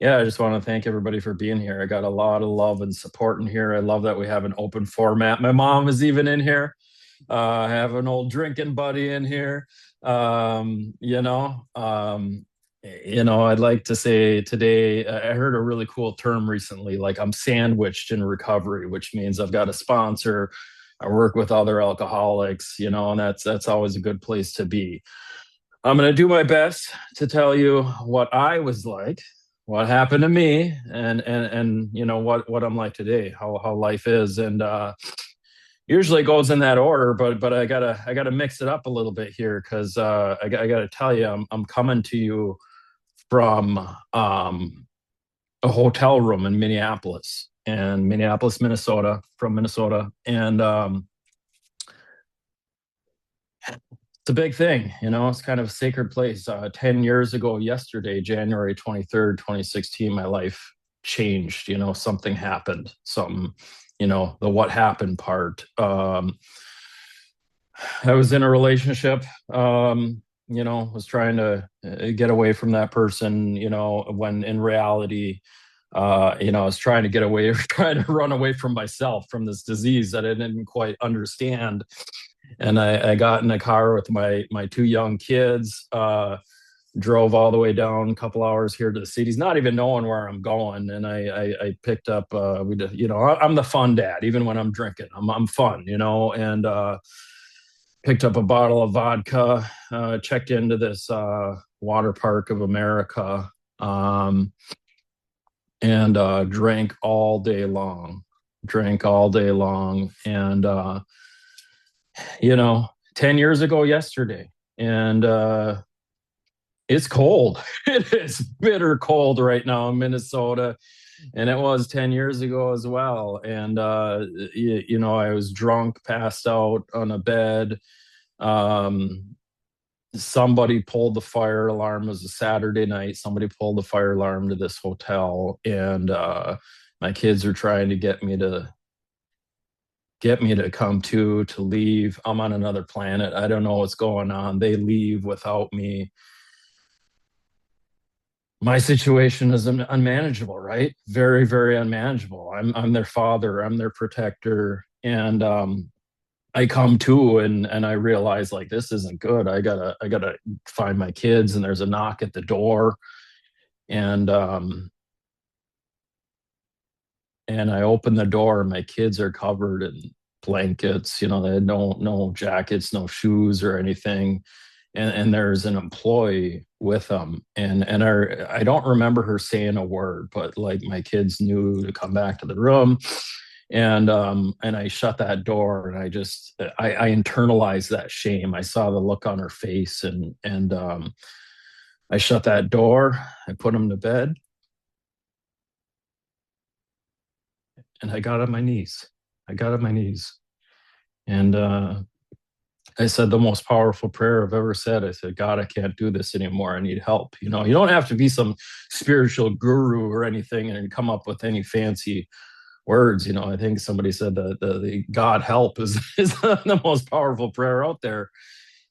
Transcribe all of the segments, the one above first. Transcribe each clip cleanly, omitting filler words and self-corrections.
Yeah, I just want to thank everybody for being here. I got a lot of love and support in here. I love that we have an open format. My mom is even in here. I have an old drinking buddy in here. Um, you know, um, I'd like to say today, I heard a really cool term recently, like I'm sandwiched in recovery, which means I've got a sponsor. I work with other alcoholics, and that's always a good place to be. I'm going to do my best to tell you what I was like, what happened to me, and what I'm like today, how life is, and usually it goes in that order, but I gotta mix it up a little bit here because I gotta tell you, I'm coming to you from a hotel room in Minneapolis, Minnesota, from Minnesota, and it's a big thing, it's kind of a sacred place. 10 years ago, yesterday, January 23rd, 2016, my life changed. Something happened. Something, the what happened part. I was in a relationship, was trying to get away from that person, when in reality, I was trying to get away, trying to run away from myself, from this disease that I didn't quite understand. And I got in a car with my two young kids, drove all the way down a couple hours here to the cities, not even knowing where I'm going. And I picked up, I'm the fun dad, even when I'm drinking, I'm fun, and picked up a bottle of vodka, checked into this water park of America, um, and drank all day long. And, 10 years ago yesterday. And it's cold. It is bitter cold right now in Minnesota. And it was 10 years ago as well. And, I was drunk, passed out on a bed. Um, Somebody pulled the fire alarm. It was a Saturday night. Somebody pulled the fire alarm to this hotel. And my kids are trying to get me to come to leave. I'm on another planet. I don't know what's going on. They leave without me. My situation is unmanageable, right? Very, very unmanageable. I'm their father. I'm their protector, and I come to and I realize like this isn't good. I gotta find my kids, and there's a knock at the door, and I open the door, and my kids are covered in blankets. They had no jackets, no shoes or anything, and there's an employee with them, and I don't remember her saying a word, but like my kids knew to come back to the room, and I shut that door, and I internalized that shame. I saw the look on her face, and I shut that door. I put them to bed, and I got on my knees. I got on my knees, and I said the most powerful prayer I've ever said. I said, God, I can't do this anymore. I need help. You don't have to be some spiritual guru or anything and come up with any fancy words. I think somebody said the God help is, is the most powerful prayer out there.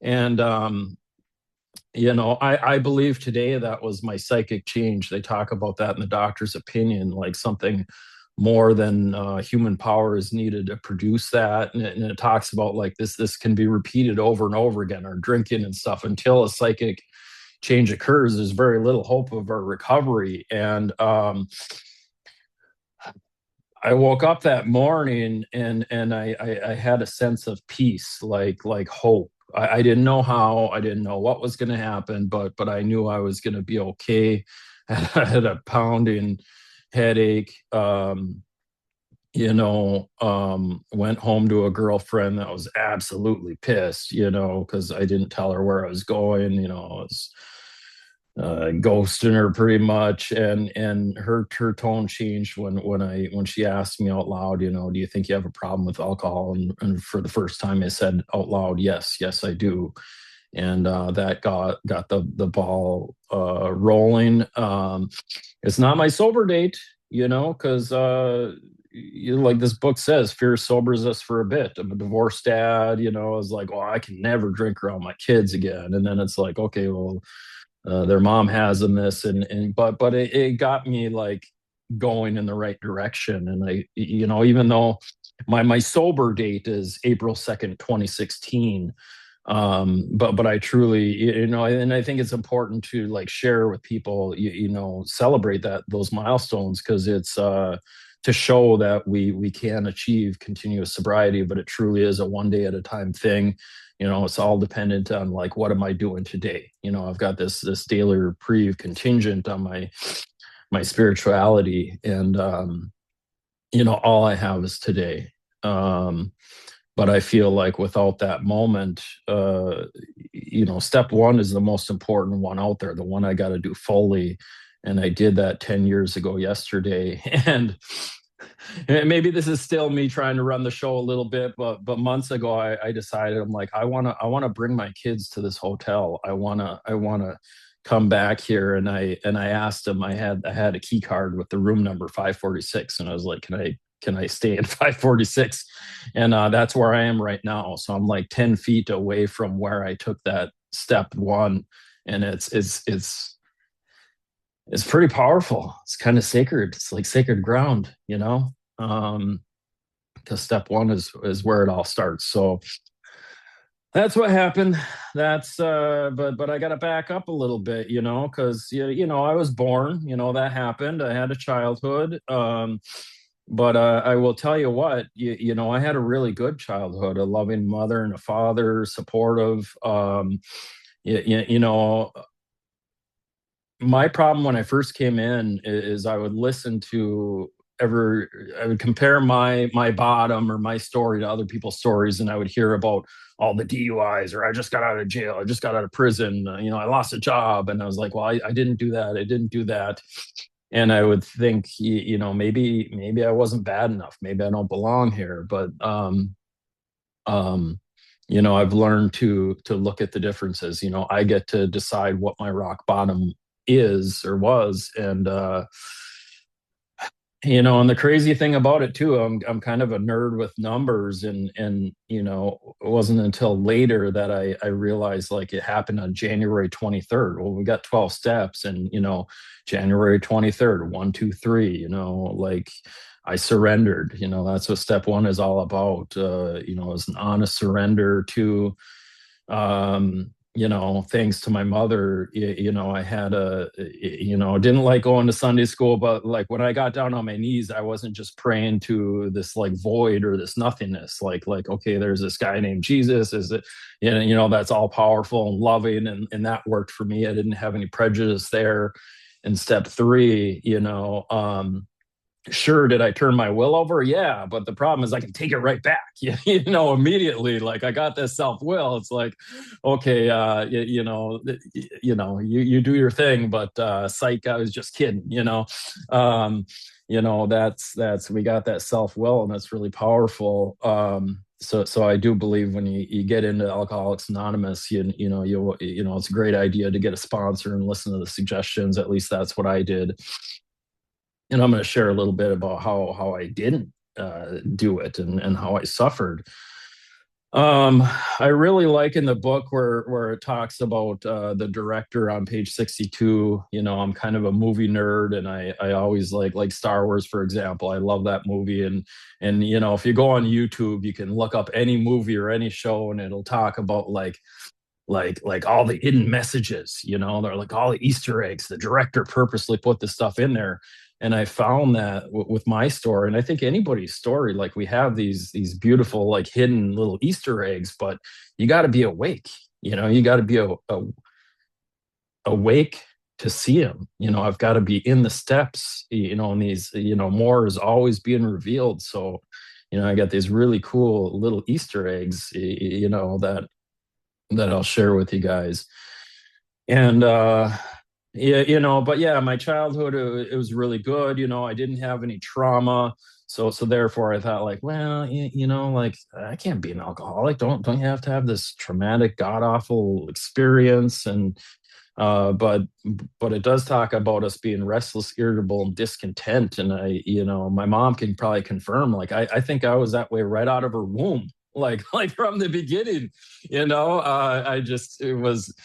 And, I believe today that was my psychic change. They talk about that in the doctor's opinion, like something more than human power is needed to produce that. And it talks about like this can be repeated over and over again, or drinking and stuff, until a psychic change occurs. There's very little hope of our recovery. And I woke up that morning, and I had a sense of peace, like hope. I didn't know how, I didn't know what was going to happen, but I knew I was going to be okay. I had a pounding headache. Went home to a girlfriend that was absolutely pissed, because I didn't tell her where I was going. I was ghosting her pretty much, and her tone changed when she asked me out loud, do you think you have a problem with alcohol? And for the first time, I said out loud, yes, I do. And that got the ball rolling. It's not my sober date, because like this book says, fear sobers us for a bit. I'm a divorced dad, I was like, well, I can never drink around my kids again. And then it's like, okay, well, their mom has them this, and but it got me like going in the right direction. And I, even though my sober date is April 2nd, 2016, but I truly, and I think it's important to like share with people, celebrate those milestones, because it's to show that we can achieve continuous sobriety, but it truly is a one day at a time thing. It's all dependent on like, what am I doing today? I've got this daily reprieve contingent on my spirituality, and all I have is today. um but I feel like without that moment, step one is the most important one out there, the one I got to do fully. And I did that 10 years ago yesterday. And maybe this is still me trying to run the show a little bit, but months ago I decided, I'm like, I want to bring my kids to this hotel. I want to come back here. And I asked them, I had a key card with the room number 546, and I was like, can I stay in 546? And that's where I am right now. So I'm like 10 feet away from where I took that step one. And it's pretty powerful. It's kind of sacred. It's like sacred ground, um, because step one is where it all starts. So that's what happened. That's but I got to back up a little bit, because I was born, that happened. I had a childhood. But I will tell you what, I had a really good childhood, a loving mother and a father, supportive. You know, my problem when I first came in is I would listen to ever I would compare my bottom or my story to other people's stories, and I would hear about all the DUIs, or I just got out of jail, I just got out of prison, I lost a job, and I was like, well, I didn't do that, I didn't do that. And I would think, maybe I wasn't bad enough, maybe I don't belong here. But um, I've learned to look at the differences. I get to decide what my rock bottom is or was. And the crazy thing about it too, I'm kind of a nerd with numbers, and it wasn't until later that I realized like it happened on January 23rd. Well, we got 12 steps, and January 23rd, 1, 2, 3. Like I surrendered. That's what step one is all about. It's an honest surrender to, thanks to my mother. I had didn't like going to Sunday school, but like when I got down on my knees, I wasn't just praying to this like void or this nothingness. Like, okay, there's this guy named Jesus. Is it, that's all powerful and loving. And that worked for me. I didn't have any prejudice there. And step three, sure, did I turn my will over? Yeah, but the problem is I can take it right back. Immediately. Like I got this self will. It's like, okay, you do your thing, but psych, I was just kidding. Um, that's we got that self will, and that's really powerful. So I do believe when you get into Alcoholics Anonymous, it's a great idea to get a sponsor and listen to the suggestions. At least that's what I did. And I'm going to share a little bit about how I didn't do it, and how I suffered. Um, I really like in the book where it talks about the director on page 62. I'm kind of a movie nerd, and I always like Star Wars, for example. I love that movie, and if you go on YouTube, you can look up any movie or any show, and it'll talk about like all the hidden messages. They're like all the Easter eggs. The director purposely put this stuff in there. And I found that with my story, and I think anybody's story, like we have these beautiful like hidden little Easter eggs, but you got to be awake. You got to be awake to see them. I've got to be in the steps. And these, more is always being revealed. So, I got these really cool little Easter eggs, that I'll share with you guys. And yeah, but yeah, my childhood, it was really good. I didn't have any trauma. So therefore I thought like, well, like I can't be an alcoholic. Don't you have to have this traumatic, god awful experience? And but it does talk about us being restless, irritable, and discontent. And my mom can probably confirm, like I think I was that way right out of her womb, like like from the beginning. I just, it was,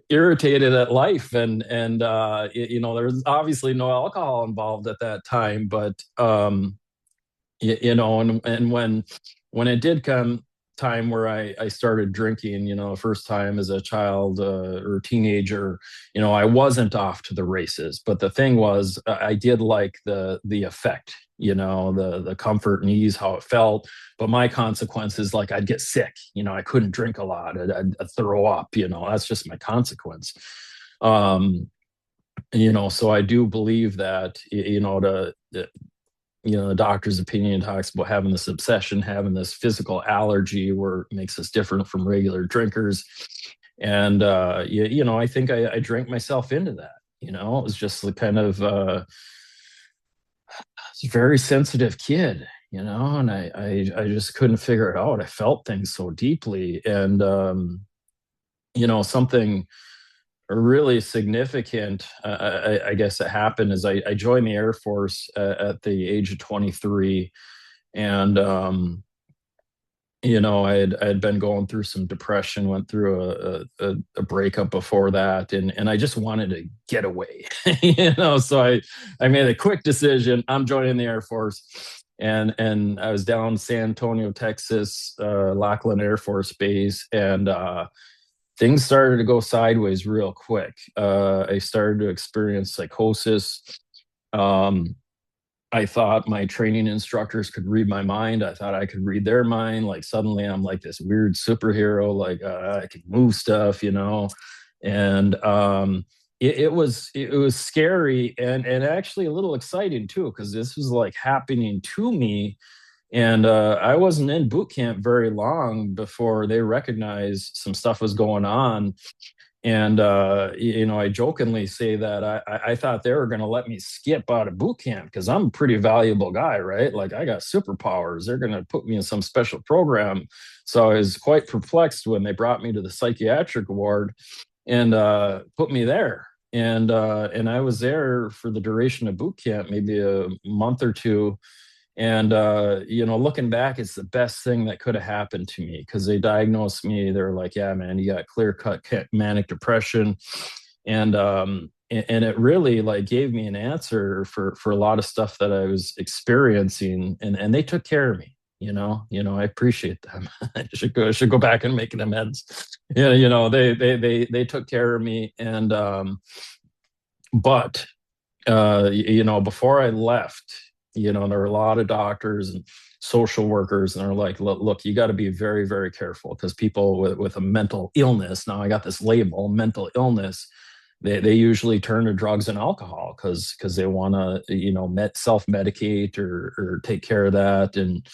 irritated at life, there's obviously no alcohol involved at that time, but and when it did come time where I started drinking, first time as a child or teenager, I wasn't off to the races. But the thing was, I did like the effect, the comfort and ease, how it felt. But my consequences, like I'd get sick, I couldn't drink a lot, I'd throw up, that's just my consequence. Um, so I do believe that, the doctor's opinion talks about having this obsession, having this physical allergy where it makes us different from regular drinkers. And, I think I drank myself into that. It was just the kind of very sensitive kid, and I just couldn't figure it out. I felt things so deeply. And, something really significant, I guess it happened is I joined the Air Force at the age of 23. And, I had been going through some depression, went through a breakup before that, and I just wanted to get away, So I made a quick decision. I'm joining the Air Force, and I was down in San Antonio, Texas, Lackland Air Force Base, and things started to go sideways real quick. I started to experience psychosis. Um, I thought my training instructors could read my mind. I thought I could read their mind. Like suddenly I'm like this weird superhero, like I could move stuff, And it was scary and actually a little exciting too, because this was like happening to me. And I wasn't in boot camp very long before they recognized some stuff was going on. And I jokingly say that I thought they were going to let me skip out of boot camp because I'm a pretty valuable guy, right? Like I got superpowers. They're going to put me in some special program. So I was quite perplexed when they brought me to the psychiatric ward and put me there. And I was there for the duration of boot camp, maybe a month or two. And looking back, it's the best thing that could have happened to me because they diagnosed me. They're like, "Yeah, man, you got clear cut manic depression," and it really like gave me an answer for a lot of stuff that I was experiencing, and they took care of me. I appreciate them. I should go back and make an amends. Yeah, they took care of me, and but before I left, there were a lot of doctors and social workers, and they're like, look, you got to be very, very careful because people with a mental illness, now I got this label, mental illness, they usually turn to drugs and alcohol because they want to, self-medicate or take care of that and,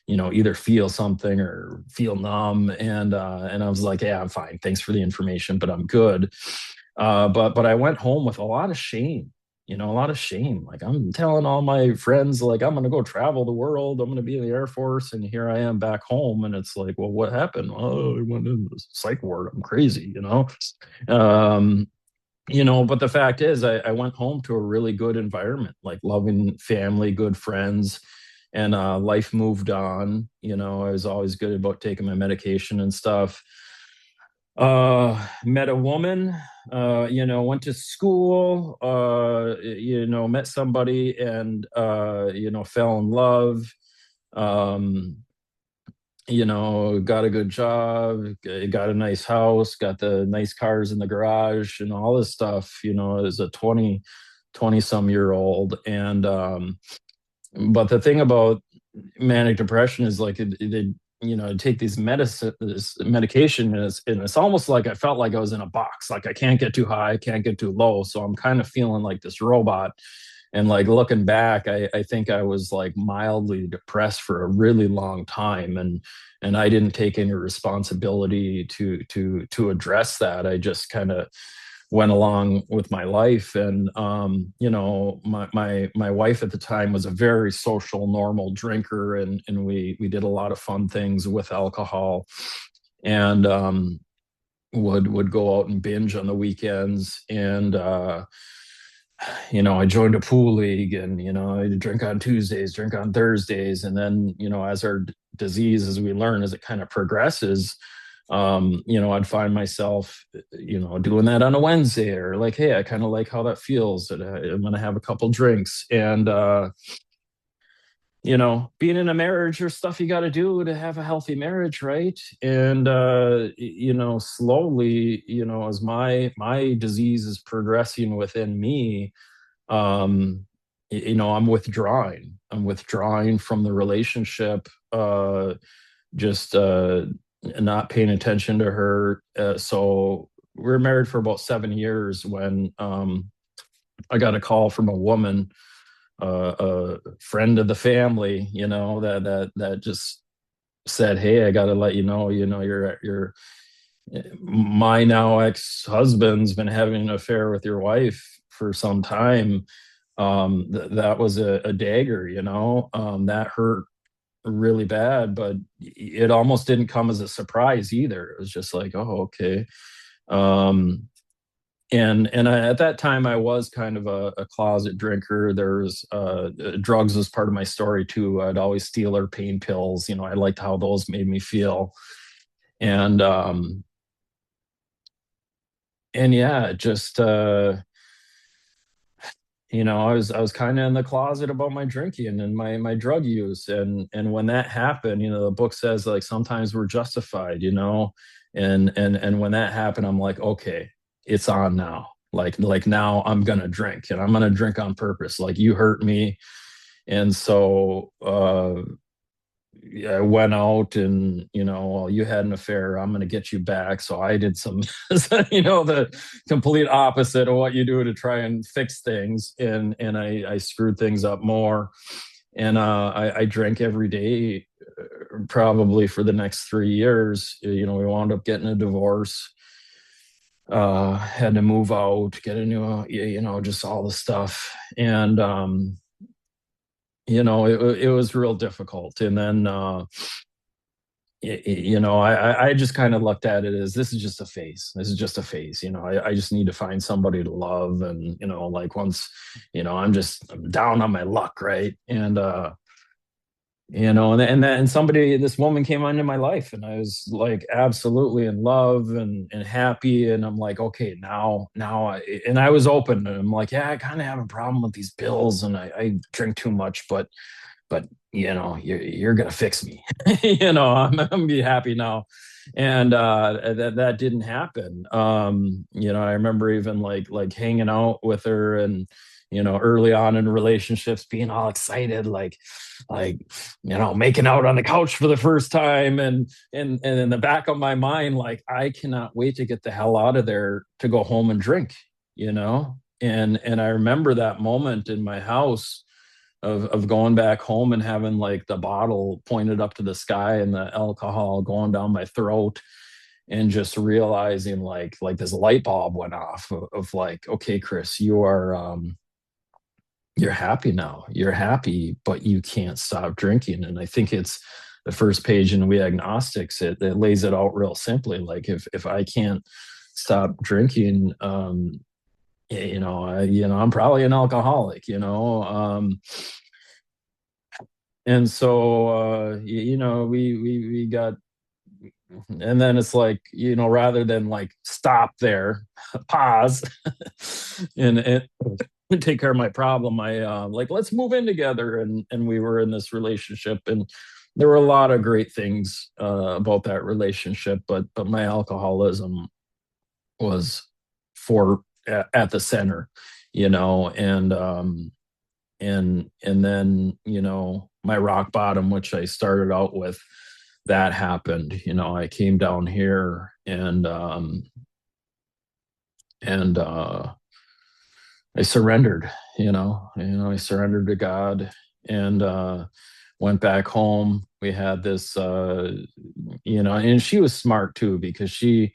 either feel something or feel numb. And I was like, yeah, I'm fine. Thanks for the information, but I'm good. But I went home with a lot of shame, a lot of shame. Like I'm telling all my friends, like I'm gonna go travel the world, I'm gonna be in the Air Force, and here I am back home, and it's like, well, what happened? Oh, I went in the psych ward. I'm crazy. Um, but the fact is, I went home to a really good environment, like loving family, good friends, and life moved on. I was always good about taking my medication and stuff. Met a woman, went to school, met somebody and fell in love. um got a good job, got a nice house, got the nice cars in the garage and all this stuff, as a 20 some year old. And but the thing about manic depression is like take these medicine this medication, and it's almost like I felt like I was in a box, like I can't get too high, I can't get too low, so I'm kind of feeling like this robot. And like looking back, I think I was like mildly depressed for a really long time, and I didn't take any responsibility to address that. I just kind of went along with my life. And my wife at the time was a very social, normal drinker, and we did a lot of fun things with alcohol, and would go out and binge on the weekends. And I joined a pool league, and I drink on Tuesdays, drink on Thursdays. And then as our disease, as we learn, as it kind of progresses, I'd find myself, doing that on a Wednesday, or like, hey, I kind of like how that feels. And I'm going to have a couple drinks. And, being in a marriage or stuff you got to do to have a healthy marriage, right? And, slowly, as my disease is progressing within me, I'm withdrawing from the relationship, just not paying attention to her. So we were married for about 7 years when I got a call from a woman, a friend of the family, that just said, "Hey, I got to let you know, you're my now ex-husband's been having an affair with your wife for some time." That was a dagger, that hurt really bad, but it almost didn't come as a surprise either. It was just like, oh, okay. Um, at that time, I was kind of a closet drinker. There's drugs was part of my story too. I'd always steal her pain pills. I liked how those made me feel, and yeah, just I was kind of in the closet about my drinking and my drug use, and when that happened, the book says like sometimes we're justified, and when that happened, I'm like, okay, it's on now. Like now I'm gonna drink, and I'm gonna drink on purpose. Like you hurt me, and so I went out and, well, you had an affair, I'm going to get you back. So I did some, the complete opposite of what you do to try and fix things. And I screwed things up more. And I drank every day, probably for the next 3 years. We wound up getting a divorce, had to move out, get a new, just all the stuff. And, it was real difficult. And then, I just kind of looked at it as this is just a phase. This is just a phase. I just need to find somebody to love. And, like once, I'm down on my luck. Right. And, this woman came into my life, and I was like absolutely in love and happy. And I'm like, okay, and I was open, and I'm like, yeah, I kind of have a problem with these pills, and I drink too much, but you're gonna fix me. I'm gonna be happy now. And that didn't happen. I remember even like hanging out with her, and early on in relationships being all excited, like making out on the couch for the first time, and in the back of my mind, like, I cannot wait to get the hell out of there to go home and drink. And I remember that moment in my house of going back home and having like the bottle pointed up to the sky and the alcohol going down my throat, and just realizing like this light bulb went off of like, okay, Chris, you're happy now. You're happy, but you can't stop drinking. And I think it's the first page in We Agnostics. It lays it out real simply. Like if I can't stop drinking, I'm probably an alcoholic. And so we got, and then it's like, rather than like stop there, pause, and take care of my problem, I like, let's move in together. And we were in this relationship, and there were a lot of great things about that relationship, but my alcoholism was for at the center, and then my rock bottom, which I started out with, that happened. I came down here, and I surrendered. I surrendered to God, and went back home. We had this, and she was smart too, because she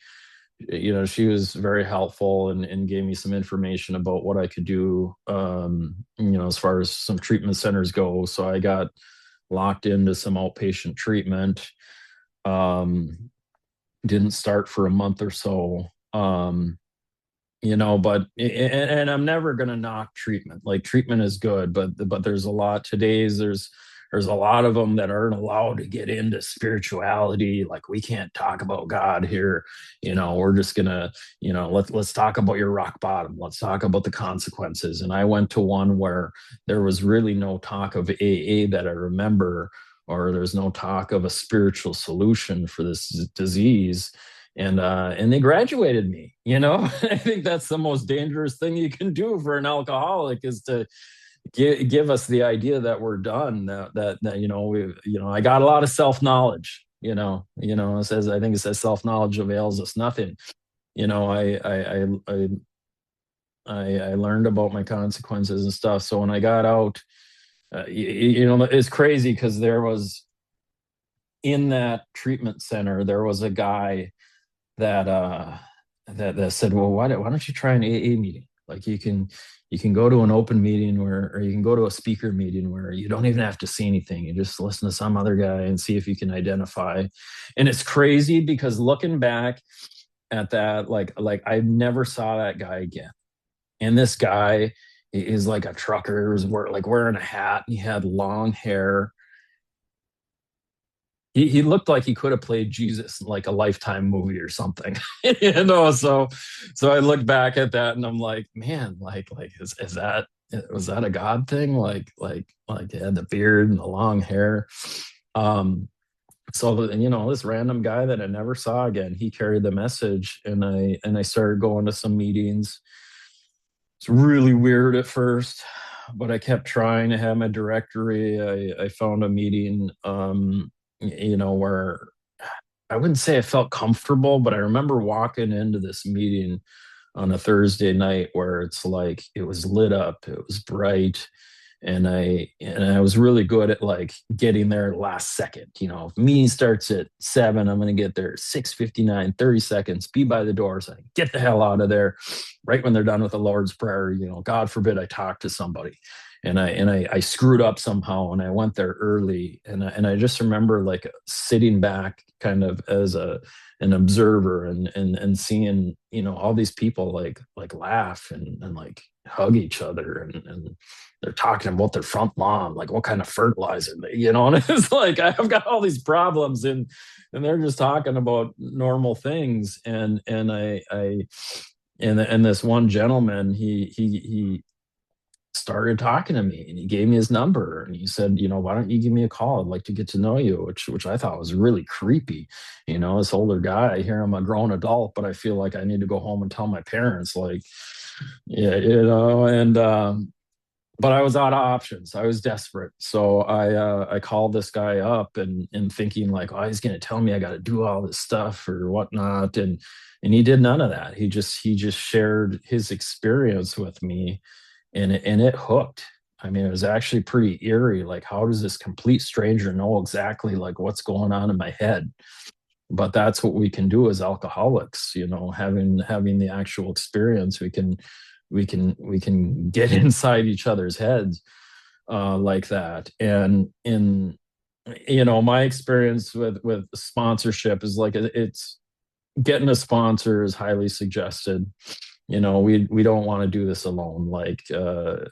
was very helpful, and gave me some information about what I could do, as far as some treatment centers go. So I got locked into some outpatient treatment. Um, didn't start for a month or so. But and I'm never gonna knock treatment. Like treatment is good, but there's a lot. There's there's a lot of them that aren't allowed to get into spirituality. Like, we can't talk about God here. We're just gonna, let's talk about your rock bottom. Let's talk about the consequences. And I went to one where there was really no talk of AA that I remember, or there's no talk of a spiritual solution for this disease. And they graduated me. I think that's the most dangerous thing you can do for an alcoholic, is to give us the idea that we're done. I got a lot of self-knowledge. It says, I think it says, self-knowledge avails us nothing. I learned about my consequences and stuff. So when I got out, it's crazy, because there was, in that treatment center, there was a guy that said, well, why don't you try an AA meeting? Like, you can go to an open meeting, or you can go to a speaker meeting where you don't even have to see anything. You just listen to some other guy and see if you can identify. And it's crazy, because looking back at that, like I never saw that guy again. And this guy is like a trucker, was wearing a hat, and he had long hair. He looked like he could have played Jesus in like a Lifetime movie or something. So I look back at that, and I'm like, man, is that, was that a God thing? He had the beard and the long hair. So this random guy that I never saw again, he carried the message, and I started going to some meetings. It's really weird at first, but I kept trying. To have my directory. I found a meeting, where I wouldn't say I felt comfortable, but I remember walking into this meeting on a Thursday night, where it's like, it was lit up, it was bright, and I was really good at like getting there last second. If meeting starts at 7, I'm going to get there 6:59, 30 seconds, be by the door, so I can get the hell out of there right when they're done with the Lord's Prayer. God forbid I talk to somebody. And I screwed up somehow, and I went there early, and I just remember like sitting back kind of as an observer, and seeing all these people like laugh and like hug each other, and they're talking about their front lawn, like what kind of fertilizer and it's like, I've got all these problems, and they're just talking about normal things. And this one gentleman, he started talking to me, and he gave me his number, and he said, why don't you give me a call? I'd like to get to know you, which I thought was really creepy. This older guy, I hear I'm a grown adult, but I feel like I need to go home and tell my parents, like, yeah, but I was out of options. I was desperate. So I called this guy up, and thinking like, oh, he's gonna tell me I gotta do all this stuff or whatnot. And he did none of that. He just shared his experience with me, and it hooked. I mean, it was actually pretty eerie. Like, how does this complete stranger know exactly like what's going on in my head? But that's what we can do as alcoholics, having the actual experience. We can get inside each other's heads like that. And in my experience with sponsorship is like, it's getting a sponsor is highly suggested. We don't want to do this alone. Like, I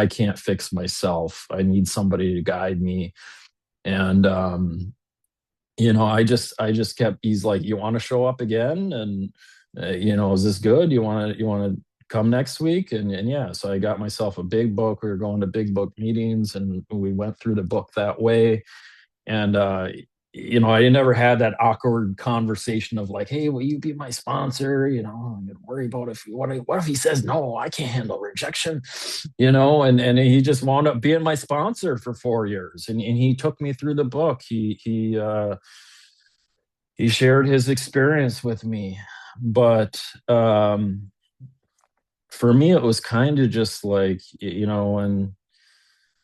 can't fix myself. I need somebody to guide me. And I just kept, he's like, you want to show up again? And is this good? You want to come next week? And yeah, so I got myself a big book. We were going to big book meetings, and we went through the book that way. And I never had that awkward conversation of like, hey, will you be my sponsor? I'm gonna worry about what if he says no, I can't handle rejection. And he just wound up being my sponsor for 4 years, and he took me through the book. He shared his experience with me. But for me, it was kind of just like,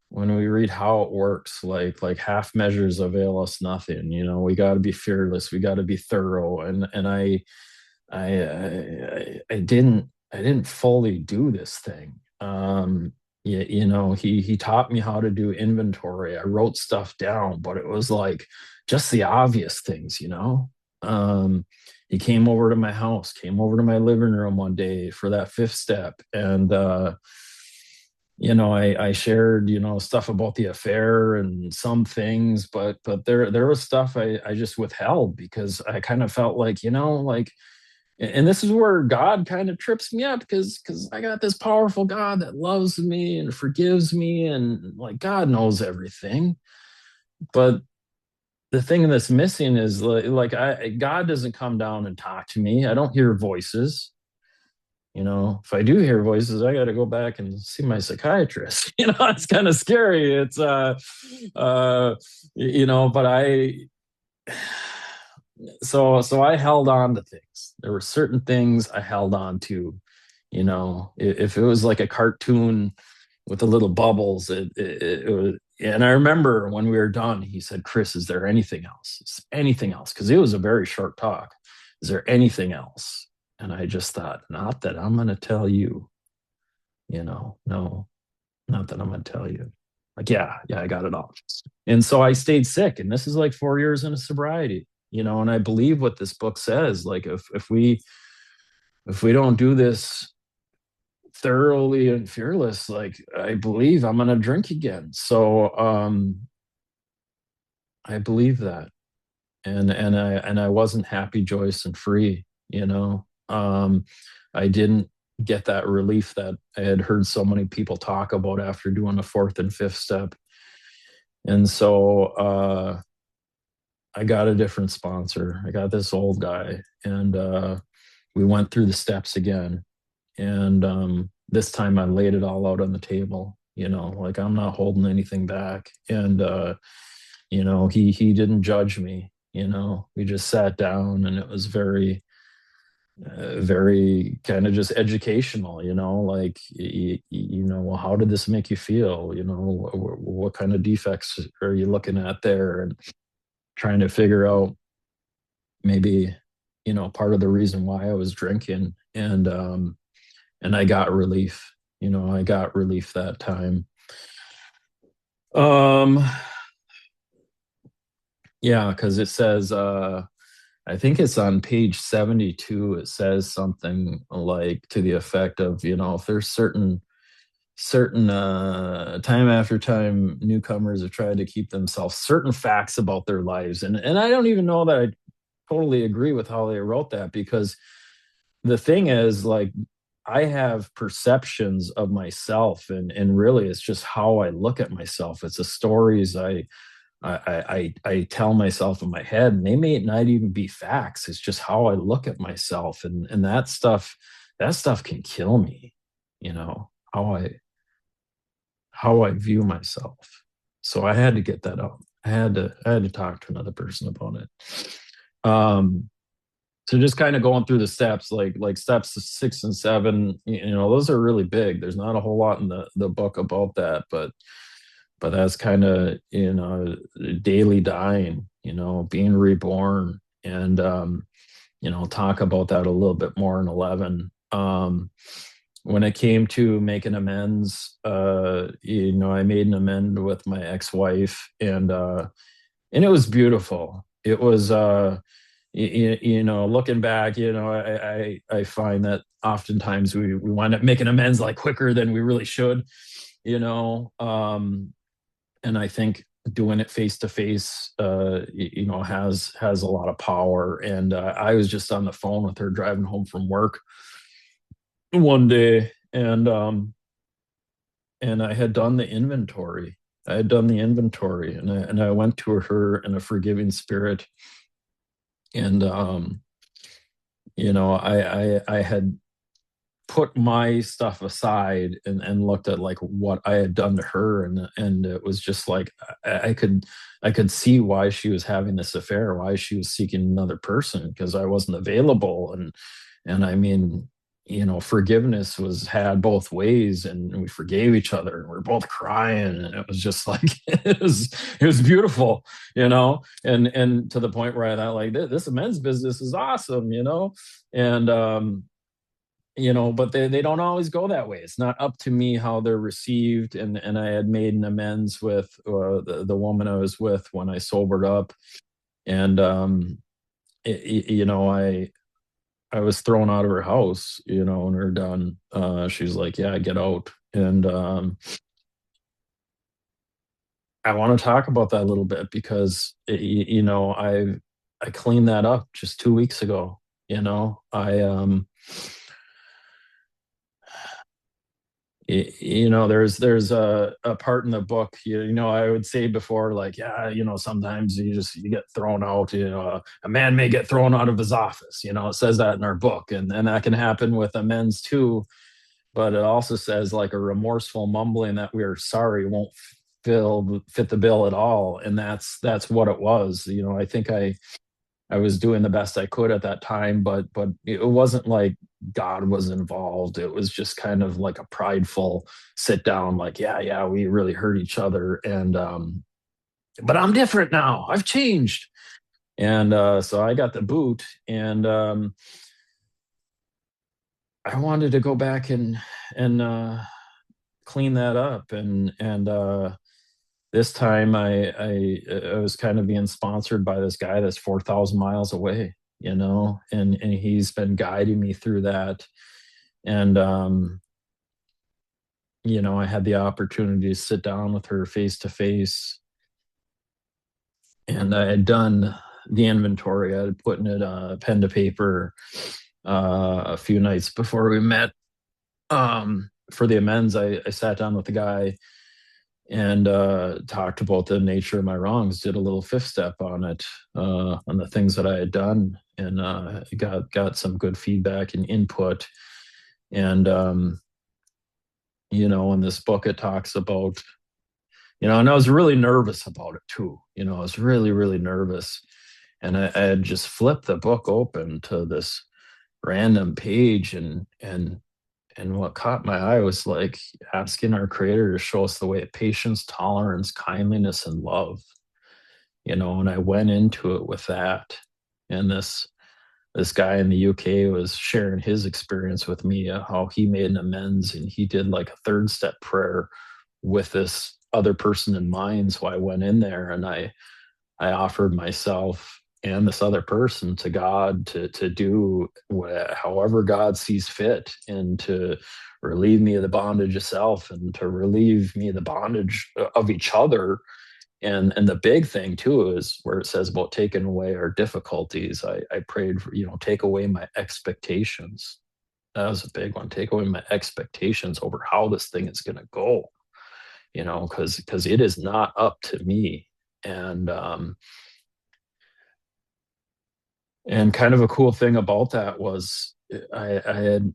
when we read how it works, like half measures avail us nothing. We got to be fearless, we got to be thorough. And I didn't fully do this thing. He taught me how to do inventory. I wrote stuff down, but it was like just the obvious things. He came over to my house, came over to my living room one day for that fifth step, and I shared, stuff about the affair and some things, but there was stuff I just withheld because I kind of felt like, like, and this is where God kind of trips me up because I got this powerful God that loves me and forgives me, and like God knows everything. But the thing that's missing is like I God doesn't come down and talk to me. I don't hear voices. If I do hear voices, I got to go back and see my psychiatrist. It's kind of scary. It's uh but so I held on to things. There were certain things I held on to. If it was like a cartoon with the little bubbles, it was. And I remember when we were done, he said, "Chris, is there anything else? Is there anything else?" Because it was a very short talk. Is there anything else? And I just thought, not that I'm going to tell you. No, not that I'm going to tell you. Like, yeah, I got it all. And so I stayed sick, and this is like 4 years into sobriety. And I believe what this book says. Like, if we don't do this thoroughly and fearless, like I believe I'm gonna drink again. So I believe that. And I wasn't happy, Joyce, and free, you know. I didn't get that relief that I had heard so many people talk about after doing the fourth and fifth step. And so I got a different sponsor. I got this old guy, and we went through the steps again. And this time I laid it all out on the table, like I'm not holding anything back. And he didn't judge me. We just sat down, and it was very kind of just educational, like well, how did this make you feel? What kind of defects are you looking at there, and trying to figure out maybe part of the reason why I was drinking. And I got relief. I got relief that time. Um, yeah, because it says, I think it's on page 72. It says something like to the effect of, if there's certain time after time newcomers have tried to keep themselves certain facts about their lives. And I don't even know that I totally agree with how they wrote that, because the thing is, like, I have perceptions of myself, and really it's just how I look at myself. It's the stories I tell myself in my head, and they may not even be facts. It's just how I look at myself, and that stuff can kill me, you know, how I view myself. So I had to get that out. I had to talk to another person about it. Um, so just kind of going through the steps, like steps 6 and 7, those are really big. There's not a whole lot in the book about that, but that's kind of, daily dying, being reborn. And talk about that a little bit more in 11. When it came to making amends, I made an amend with my ex-wife, and it was beautiful. It was looking back, I find that oftentimes we wind up making amends like quicker than we really should, you know. And I think doing it face to face, has a lot of power. And I was just on the phone with her driving home from work one day, and I had done the inventory. I had done the inventory, and I went to her in a forgiving spirit. And I had put my stuff aside, and looked at like what I had done to her, and it was just like I could see why she was having this affair, why she was seeking another person, because I wasn't available. And I mean, forgiveness was had both ways, and we forgave each other, and we are both crying, and it was just like it was beautiful, and to the point where I thought, like, this men's business is awesome, and but they don't always go that way. It's not up to me how they're received. And I had made an amends with the woman I was with when I sobered up. And I I was thrown out of her house, when we are done. She's like, yeah, get out. And I want to talk about that a little bit because I cleaned that up just 2 weeks ago. There's a part in the book, I would say before, like, yeah, sometimes you get thrown out. A man may get thrown out of his office. It says that in our book, and that can happen with amends too. But it also says like a remorseful mumbling that we are sorry won't fit the bill at all, and that's what it was. I think I was doing the best I could at that time, but it wasn't like God was involved. It was just kind of like a prideful sit down, like, yeah, yeah, we really hurt each other, and but I'm different now. I've changed, and so I got the boot, and I wanted to go back and clean that up, and this time I was kind of being sponsored by this guy that's 4,000 miles away, and he's been guiding me through that. And I had the opportunity to sit down with her face to face, and I had done the inventory. I had put in it pen to paper a few nights before we met. For the amends, I sat down with the guy and talked about the nature of my wrongs, did a little fifth step on it, on the things that I had done, and got some good feedback and input. And in this book it talks about, and I was really nervous about it too. I was really, really nervous. And I had just flipped the book open to this random page, and what caught my eye was like asking our creator to show us the way of patience, tolerance, kindliness, and love. And I went into it with that. And this guy in the UK was sharing his experience with me, how he made an amends, and he did like a third step prayer with this other person in mind. So I went in there and I offered myself and this other person to God to do however God sees fit, and to relieve me of the bondage of self, and to relieve me of the bondage of each other. And the big thing too is where it says about taking away our difficulties. I prayed for, take away my expectations. That was a big one. Take away my expectations over how this thing is going to go, because it is not up to me. And kind of a cool thing about that was I had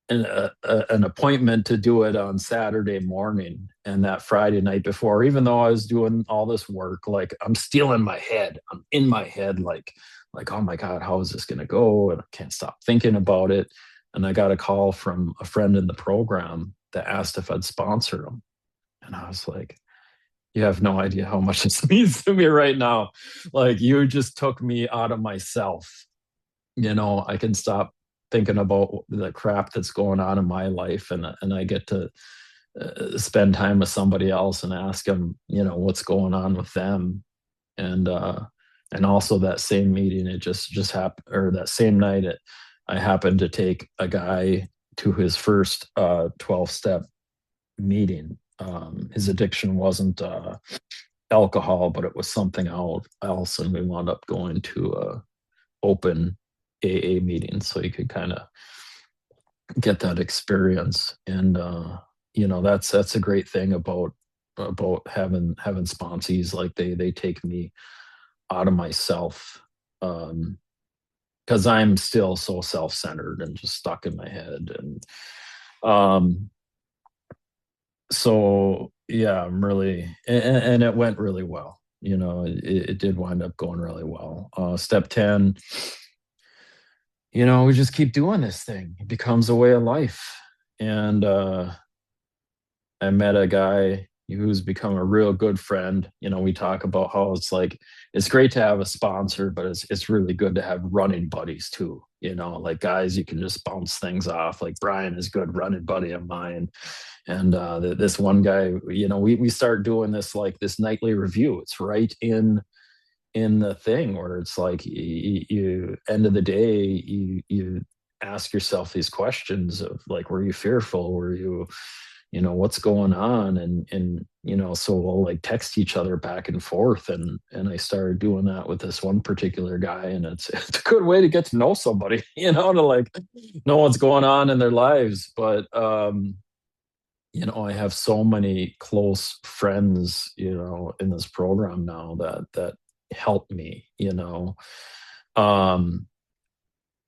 an appointment to do it on Saturday morning, and that Friday night before, even though I was doing all this work, like I'm still in my head. I'm in my head, like, oh my God, how is this going to go? And I can't stop thinking about it. And I got a call from a friend in the program that asked if I'd sponsor him. And I was like, you have no idea how much this means to me right now. Like, you just took me out of myself. I can stop thinking about the crap that's going on in my life, and I get to spend time with somebody else and ask them, what's going on with them. And also that same meeting, it just happened, or that same night, I happened to take a guy to his first 12-step meeting. His addiction wasn't alcohol, but it was something else, and we wound up going to open AA meeting so you could kind of get that experience. And that's a great thing about having sponsees. Like they take me out of myself, because I'm still so self-centered and just stuck in my head. And so yeah, I'm really, and it went really well. It did wind up going really well. Step 10, we just keep doing this thing. It becomes a way of life. And I met a guy who's become a real good friend. We talk about how it's like, it's great to have a sponsor, but it's really good to have running buddies too. Like guys you can just bounce things off. Like Brian is a good running buddy of mine. And this one guy, we start doing this, like this nightly review. It's right in in the thing where it's like you end of the day, you ask yourself these questions of like, were you fearful? Were you, what's going on? And so we'll like text each other back and forth, and I started doing that with this one particular guy, and it's a good way to get to know somebody, to like know what's going on in their lives. But I have so many close friends, in this program now that help me, Um,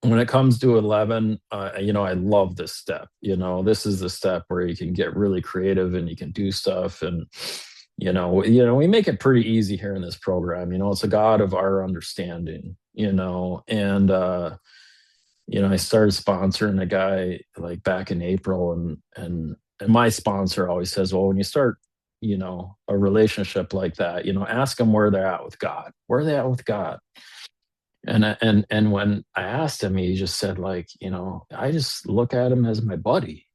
when it comes to 11, I love this step. This is the step where you can get really creative and you can do stuff. And, we make it pretty easy here in this program. It's a God of our understanding, and, I started sponsoring a guy like back in April, and my sponsor always says, well, when you start, a relationship like that, ask them where they're at with God. Where are they at with God? And when I asked him, he just said, like, I just look at him as my buddy,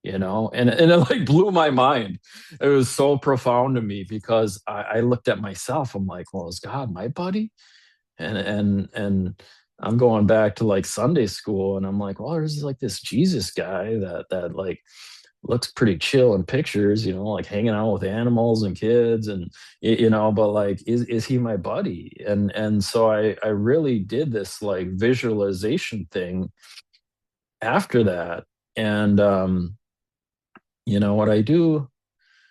and it like blew my mind. It was so profound to me because I looked at myself. I'm like, well, is God my buddy? And I'm going back to like Sunday school, and I'm like, well, there's like this Jesus guy that like looks pretty chill in pictures, like hanging out with animals and kids, and but like, is he my buddy? And so I really did this like visualization thing after that. And what I do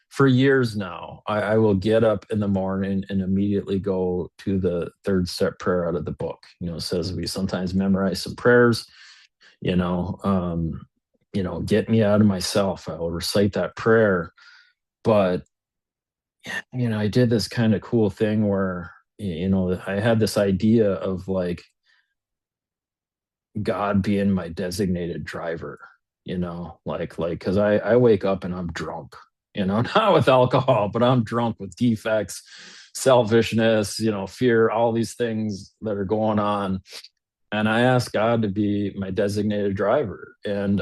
for years now, I will get up in the morning and immediately go to the third step prayer out of the book. It says we sometimes memorize some prayers, you know, um, get me out of myself. I will recite that prayer. But, I did this kind of cool thing where, I had this idea of like God being my designated driver, because I wake up and I'm drunk, not with alcohol, but I'm drunk with defects, selfishness, fear, all these things that are going on. And I asked God to be my designated driver. And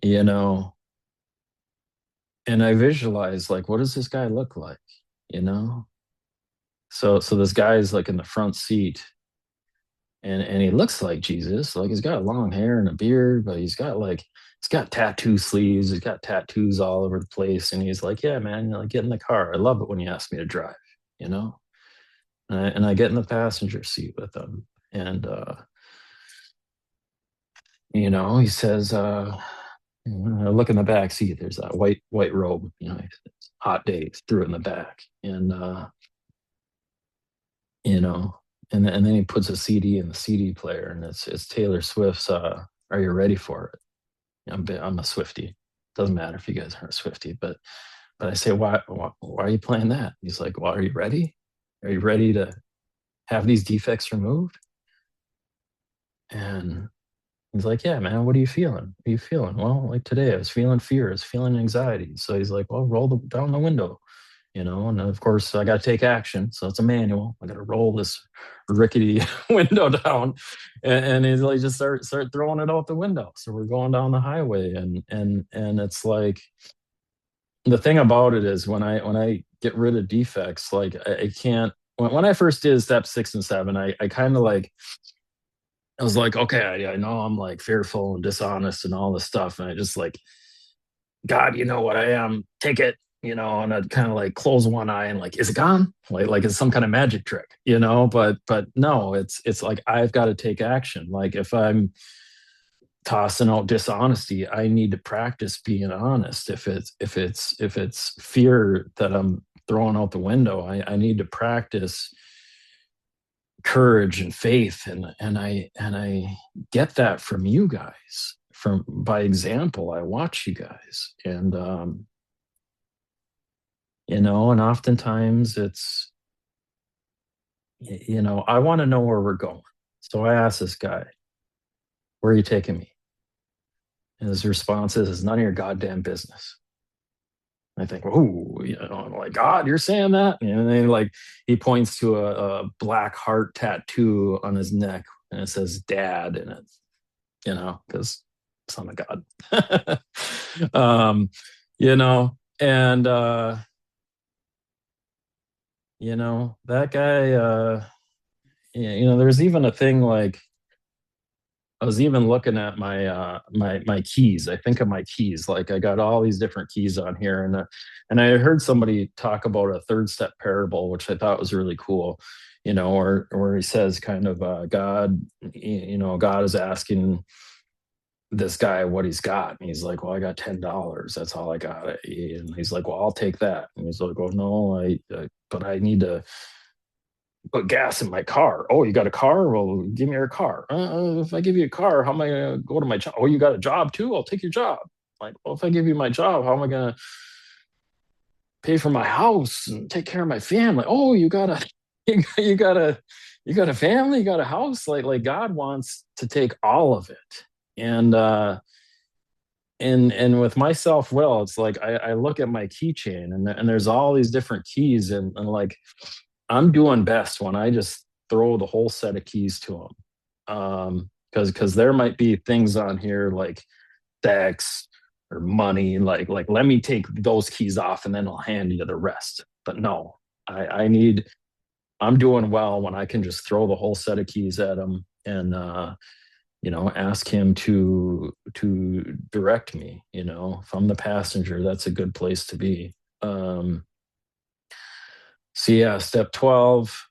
you know, and I visualized like, what does this guy look like? You know? So this guy is like in the front seat, and he looks like Jesus. Like he's got long hair and a beard, but he's got tattoo sleeves, he's got tattoos all over the place. And he's like, yeah, man, like get in the car. I love it when you ask me to drive, you know? And I get in the passenger seat with him. And he says, I look in the back seat, there's that white robe, it's a hot day, threw it in the back. And you know, and then he puts a CD in the CD player, and it's Taylor Swift's "Are You Ready for It?" I'm a Swifty. Doesn't matter if you guys aren't a Swifty, but I say, why are you playing that? He's like, well, are you ready? Are you ready to have these defects removed? And he's like, yeah, man, what are you feeling? What are you feeling? Well, like today, I was feeling fear, I was feeling anxiety. So he's like, well, down the window. And of course I got to take action. So it's a manual. I got to roll this rickety window down, and he's like, just start throwing it out the window. So we're going down the highway, and it's like the thing about it is when I get rid of defects, like I can't. When I first did step 6 and 7, I kind of like I was like, okay, I know I'm like fearful and dishonest and all this stuff, and I just like, God, you know what I am. Take it, and I'd kind of like close one eye and like, is it gone? Like it's some kind of magic trick, But no, it's like I've got to take action. Like if I'm tossing out dishonesty, I need to practice being honest. If it's fear that I'm throwing out the window, I need to practice courage and faith, and I get that from you guys, from by example. I watch you guys, and oftentimes it's, I want to know where we're going. So I asked this guy, where are you taking me? And his response is, it's none of your goddamn business. I think, oh, I'm like, God, you're saying that? And then like he points to a black heart tattoo on his neck, and it says dad in it, because son of God. um, and that guy, yeah, there's even a thing like I was even looking at my keys. I think of my keys. Like I got all these different keys on here, and I heard somebody talk about a third step parable, which I thought was really cool. Where he says kind of God, God is asking this guy what he's got, and he's like, "Well, I got $10. That's all I got." And he's like, "Well, I'll take that." And he's like, "Well, no, but I need to put gas in my car." "Oh, you got a car? Well, give me your car." If I give you a car, how am I going to go to my job?" "Oh, you got a job too? I'll take your job." Like, well, if I give you my job, how am I going to pay for my house and take care of my family? "Oh, you got a, you got a, you got a family, you got a house." Like God wants to take all of it. And with my self-will, it's like I look at my keychain, and there's all these different keys, and like I'm doing best when I just throw the whole set of keys to them. Because there might be things on here like sex or money, like let me take those keys off and then I'll hand you the rest. But no, I need I'm doing well when I can just throw the whole set of keys at him, and ask him to direct me. If I'm the passenger, that's a good place to be. So yeah, step 12,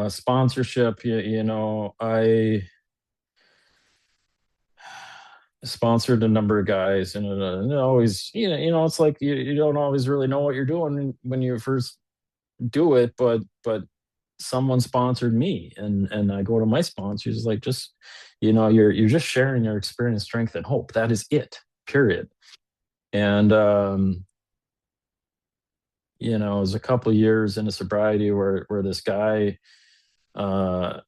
sponsorship. I sponsored a number of guys, and it always, it's like you don't always really know what you're doing when you first do it, but someone sponsored me, and I go to my sponsors like, just, you're just sharing your experience, strength, and hope. That is it, period. And it was a couple of years into sobriety where this guy, uh,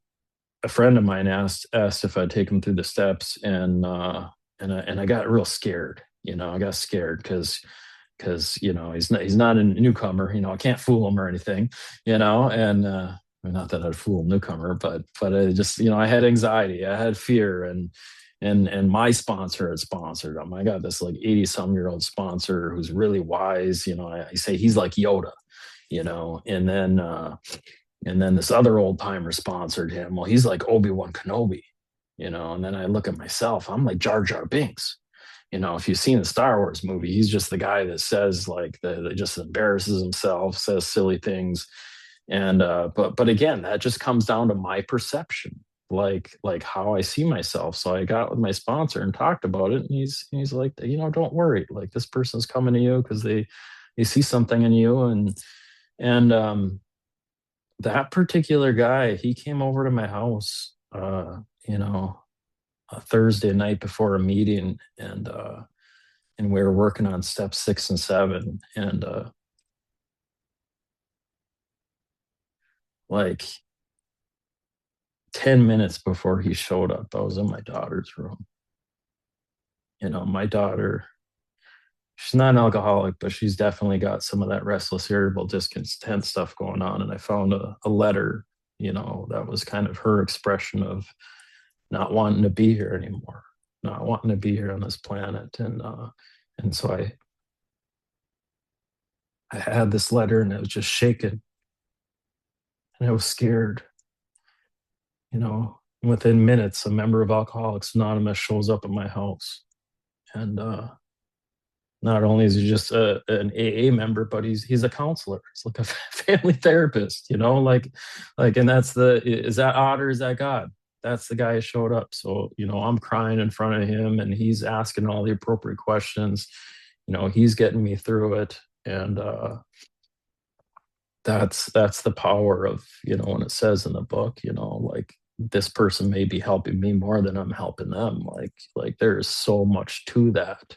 a friend of mine asked if I'd take him through the steps, and I got real scared. I got scared because he's not a newcomer. I can't fool him or anything. And not that I'd fool a newcomer, but I just, I had anxiety, I had fear, and my sponsor had sponsored him. I got this like 80-some-year-old sponsor who's really wise. I say he's like Yoda. And then this other old timer sponsored him. Well, he's like Obi-Wan Kenobi. And then I look at myself, I'm like Jar Jar Binks. If you've seen the Star Wars movie, he's just the guy that says like that just embarrasses himself, says silly things. And but again, that just comes down to my perception, like how I see myself. So I got with my sponsor and talked about it, and he's like, don't worry, like this person's coming to you because they see something in you. And that particular guy, he came over to my house, you know, a Thursday night before a meeting, and we were working on step 6 and 7, and like 10 minutes before he showed up, I was in my daughter's room. My daughter, she's not an alcoholic, but she's definitely got some of that restless, irritable, discontent stuff going on. And I found a letter, that was kind of her expression of not wanting to be here anymore, not wanting to be here on this planet. And so I had this letter, and it was just shaking, and I was scared. Within minutes, a member of Alcoholics Anonymous shows up at my house, and not only is he just an AA member, but he's a counselor. He's like a family therapist. And is that odd or is that God? That's the guy who showed up. So I'm crying in front of him, and he's asking all the appropriate questions. He's getting me through it, and that's the power of, when it says in the book, like this person may be helping me more than I'm helping them. Like there is so much to that.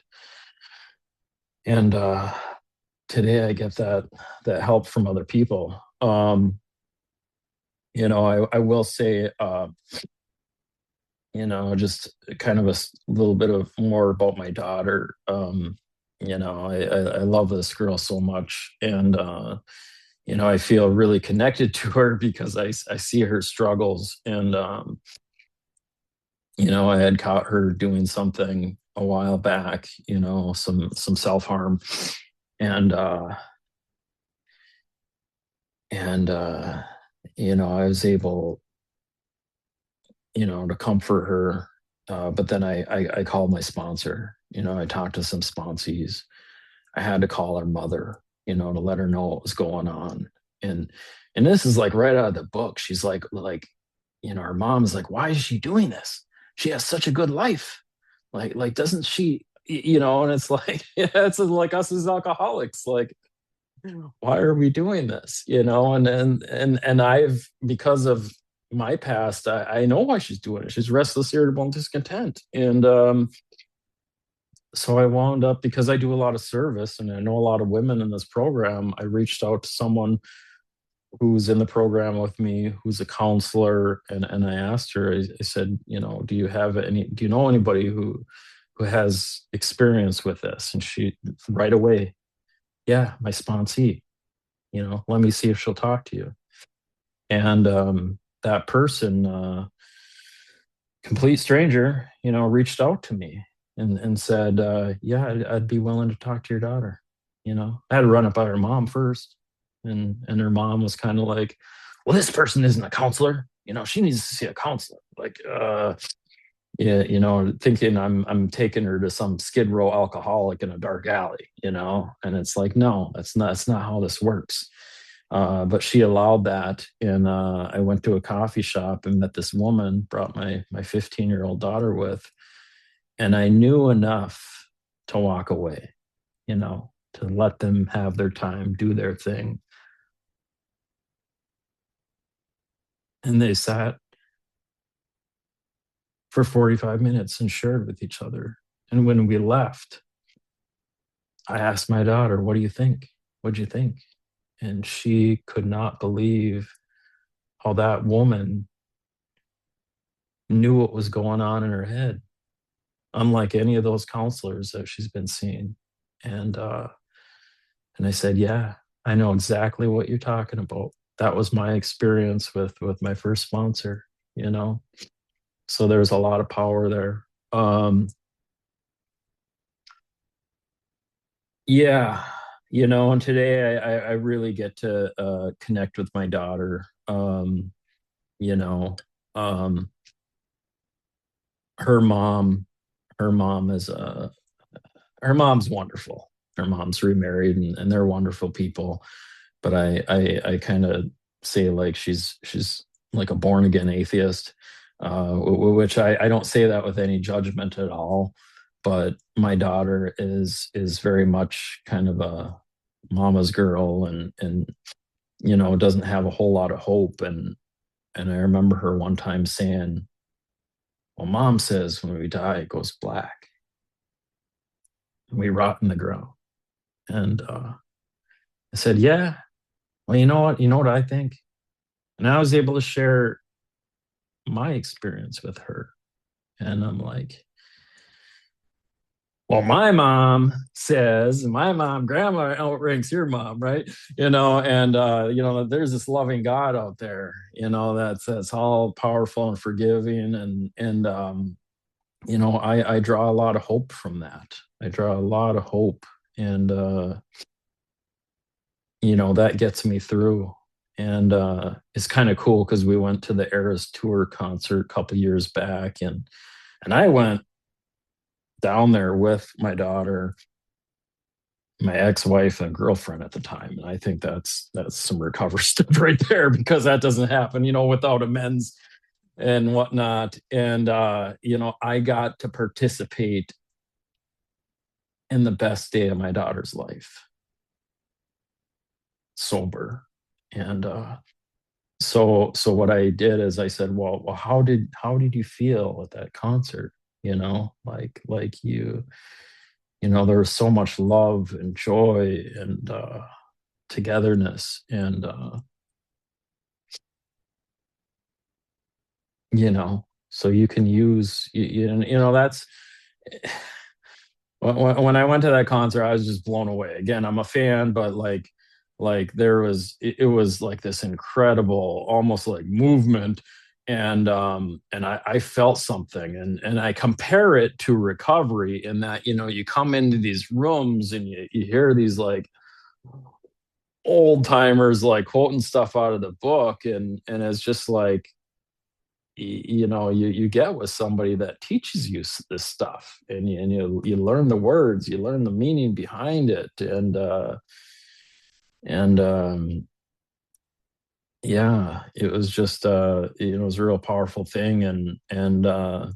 And today I get that help from other people. I will say, just kind of a little bit of more about my daughter. I love this girl so much, and I feel really connected to her because I see her struggles. And I had caught her doing something a while back, some self-harm. And And I was able, to comfort her. But then I called my sponsor. I talked to some sponsees. I had to call her mother, to let her know what was going on. And and this is like right out of the book. She's like, her mom's like, why is she doing this? She has such a good life. Like doesn't she, and it's like, yeah, it's like us as alcoholics. Like, why are we doing this? And I've, because of my past, I know why she's doing it. She's restless, irritable, and discontent. And so I wound up, because I do a lot of service and I know a lot of women in this program, I reached out to someone who's in the program with me, who's a counselor, and I asked her, I said, do you know anybody who has experience with this? And she right away, yeah, my sponsee, let me see if she'll talk to you. And that person, complete stranger, reached out to me and said, yeah, I'd be willing to talk to your daughter. I had to run it by her mom first. And her mom was kind of like, well, this person isn't a counselor. She needs to see a counselor. Like, yeah, thinking I'm taking her to some Skid Row alcoholic in a dark alley, and it's like, no, that's not how this works. But she allowed that, and I went to a coffee shop and met this woman, brought my 15-year-old daughter with, and I knew enough to walk away, to let them have their time, do their thing. And they sat for 45 minutes and shared with each other. And when we left, I asked my daughter, what do you think? What'd you think? And she could not believe how that woman knew what was going on in her head, unlike any of those counselors that she's been seeing. And and I said, yeah, I know exactly what you're talking about. That was my experience with my first sponsor, you know. So there's a lot of power there. Yeah, and today I really get to connect with my daughter. You know, um, her mom, her mom is her mom's wonderful. Her mom's remarried, and they're wonderful people. But I kind of say, like, she's like a born again atheist, which I don't say that with any judgment at all. But my daughter is very much kind of a mama's girl, and doesn't have a whole lot of hope. And I remember her one time saying, well, mom says when we die it goes black and we rot in the ground. And I said, yeah, well, you know what I think. And I was able to share my experience with her. And I'm like, well, my mom says, my mom, grandma outranks your mom, right? And there's this loving God out there, that's all powerful and forgiving. And I draw a lot of hope from that. I draw a lot of hope. And that gets me through. And it's kind of cool because we went to the Eras Tour concert a couple years back, and I went down there with my daughter, my ex-wife, and girlfriend at the time. And I think that's some recovery stuff right there, because that doesn't happen, without amends and whatnot. And I got to participate in the best day of my daughter's life, sober. And so what I did is I said, well, how did you feel at that concert? Like there was so much love and joy and togetherness. And so you can use, that's when I went to that concert, I was just blown away. Again, I'm a fan, but like it was like this incredible, almost like movement. And I felt something, and I compare it to recovery in that, you come into these rooms and you hear these, like, old timers like quoting stuff out of the book, and it's just like, you get with somebody that teaches you this stuff, and you learn the words, you learn the meaning behind it, and yeah, it was just it was a real powerful thing. And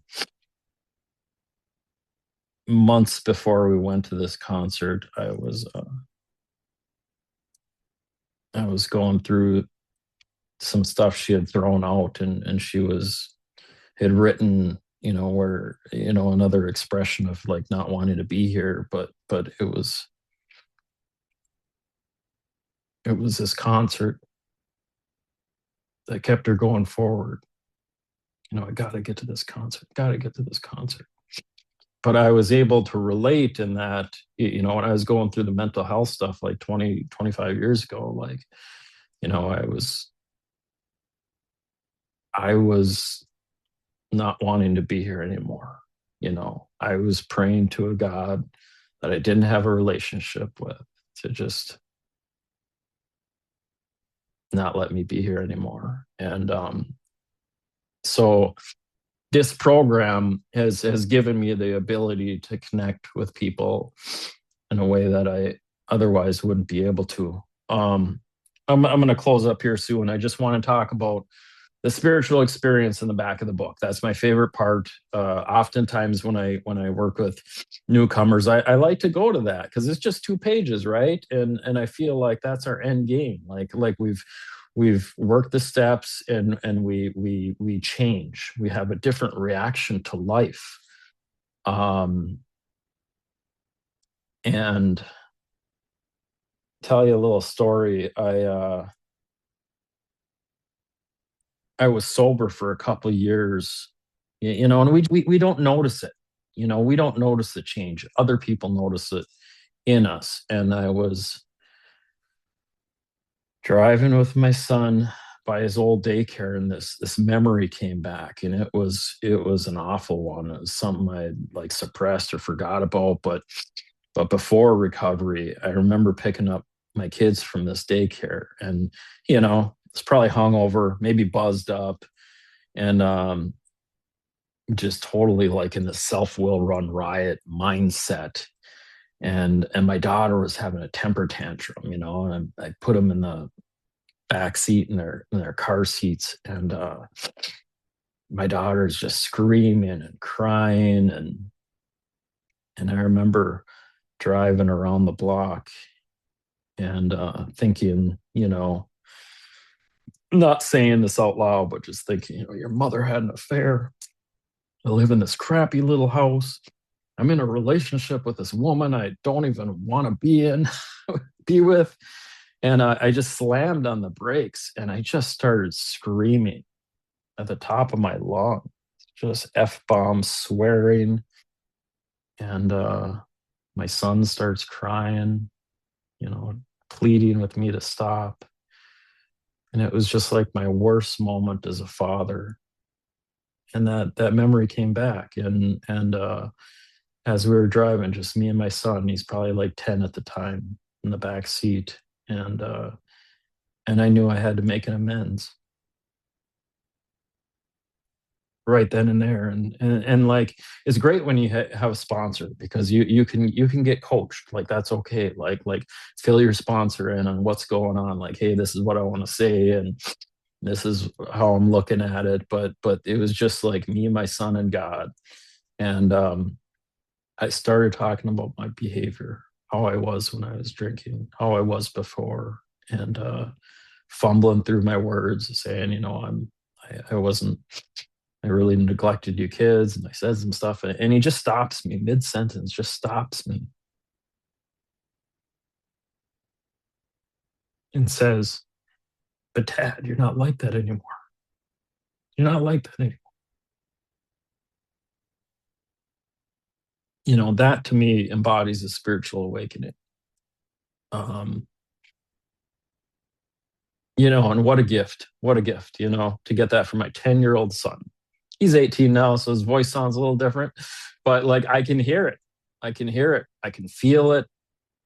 months before we went to this concert, I was going through some stuff she had thrown out, and she had written, where, another expression of like not wanting to be here, but it was this concert that kept her going forward. I got to get to this concert, got to get to this concert. But I was able to relate in that, when I was going through the mental health stuff like 20, 25 years ago, like, you know, I was I was not wanting to be here anymore. I was praying to a God that I didn't have a relationship with, to just not let me be here anymore. And so this program has given me the ability to connect with people in a way that I otherwise wouldn't be able to. I'm going to close up here soon. I just want to talk about the spiritual experience in the back of the book. That's my favorite part. Oftentimes when I work with newcomers, I like to go to that because it's just 2 pages, right? And I feel like that's our end game. Like we've worked the steps, and we change. We have a different reaction to life. Um, and tell you a little story. I was sober for a couple of years, and we don't notice it. We don't notice the change. Other people notice it in us. And I was driving with my son by his old daycare, and this memory came back, and it was an awful one. It was something I had like suppressed or forgot about, but before recovery, I remember picking up my kids from this daycare, and it's probably hungover, maybe buzzed up, and just totally like in the self-will run riot mindset. And my daughter was having a temper tantrum, and I put them in the back seat in their car seats, and my daughter's just screaming and crying, and I remember driving around the block and thinking, not saying this out loud, but just thinking, your mother had an affair. I live in this crappy little house. I'm in a relationship with this woman I don't even want to be with. And I just slammed on the brakes, and I just started screaming at the top of my lungs, just F bombs, swearing. And my son starts crying, pleading with me to stop. And it was just like my worst moment as a father. And that memory came back. And as we were driving, just me and my son, he's probably like 10 at the time, in the back seat. And I knew I had to make an amends right then and there. And like, it's great when you have a sponsor, because you can get coached. Like, that's okay. Like fill your sponsor in on what's going on. Like, hey, this is what I want to say, and this is how I'm looking at it. But it was just like me and my son and God. And I started talking about my behavior, how I was when I was drinking, how I was before, and fumbling through my words, saying, I wasn't, I really neglected you kids, and I said some stuff, and he just stops me mid sentence, just stops me, and says, "But Dad, you're not like that anymore. You're not like that anymore." That to me embodies a spiritual awakening. Um, and what a gift, to get that from my 10-year-old son. He's 18 now, so his voice sounds a little different, but like I can hear it. I can hear it. I can feel it,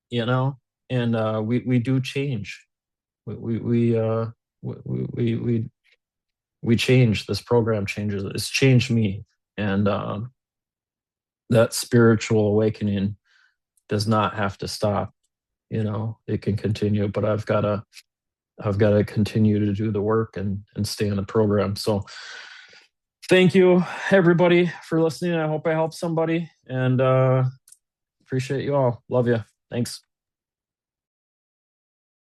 you know, and we do change. we change. This program changes. It's changed me, and that spiritual awakening does not have to stop. It can continue, but I've got to continue to do the work and stay in the program. So thank you everybody for listening. I hope I helped somebody, and appreciate you all. Love you. Thanks.